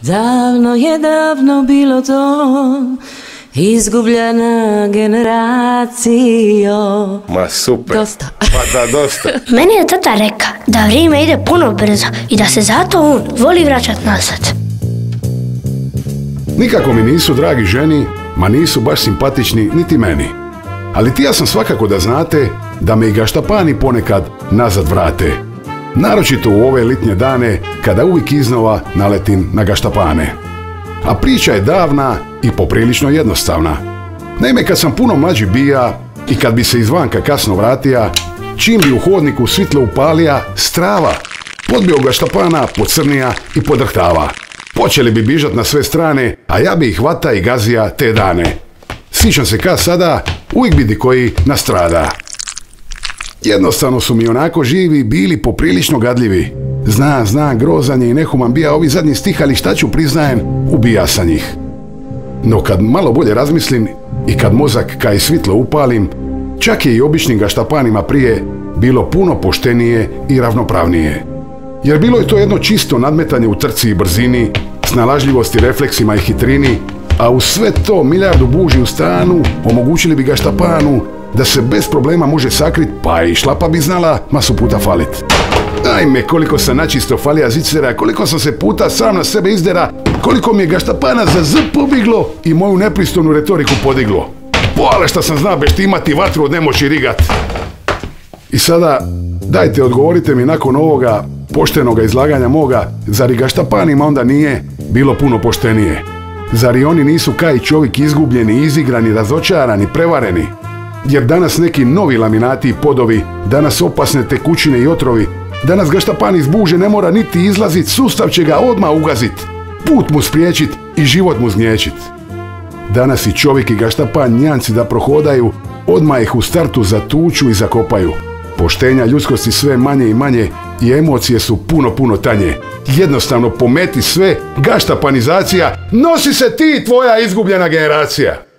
Davno je davno bilo to, izgubljena generacijo. Ma super. Dosta. Pa da, dosta. Meni je tata reka da vrijeme ide puno brzo i da se zato on voli vraćat nazad. Nikako mi nisu dragi ženi, ma nisu baš simpatični niti meni. Ali ti ja sam svakako da znate da me i gaštapani ponekad nazad vrate. Naročito u ove litnje dane kada uvijek iznova naletim na gaštapane. A priča je davna i poprilično jednostavna. Naime, kad sam puno mlađi bija i kad bi se izvanka kasno vratija, čim bi u hodniku svitlo upalija, strava, podbio gaštapana, pocrnija i podrhtava. Počeli bi bižat na sve strane, a ja bi ih hvata i gazija te dane. Sjećam se kad sada, uvijek bi di koji nastrada. Jednostavno su mi onako živi bili poprilično gadljivi. Znam, grozan je i nehuman bija ovi zadnji stih, ali šta ću priznajem, ubija sa njih. No kad malo bolje razmislim i kad mozak kaj svitlo upalim, čak je i običnim gaštapanima prije bilo puno poštenije i ravnopravnije. Jer bilo je to jedno čisto nadmetanje u trci i brzini, snalažljivosti, refleksima i hitrini, a uz sve to milijardu buži u stanu omogućili bi gaštapanu da se bez problema može sakrit, pa i šlapa bi znala masu puta falit. Ajme, koliko sam načisto falija zicera, koliko sam se puta sam na sebe izdera, koliko mi je gaštapana za z pobiglo i moju nepristojnu retoriku podiglo. Poale šta sam zna beštimati vatru od nemoći rigat. I sada, dajte odgovorite mi nakon ovoga poštenoga izlaganja moga, zar i gaštapanima onda nije bilo puno poštenije? Zar i oni nisu kaj čovjek izgubljeni, izigrani, razočarani, prevareni? Jer danas neki novi laminati i podovi, danas opasne tekućine i otrovi, danas gaštapan iz buže ne mora niti izlazit, sustav će ga odmah ugazit, put mu spriječit i život mu znječit. Danas i čovjek i gaštapan njanci da prohodaju, odmah ih u startu zatuču i zakopaju. Poštenja ljudskosti sve manje i manje i emocije su puno tanje. Jednostavno pometi sve, gaštapanizacija, nosi se ti tvoja izgubljena generacija.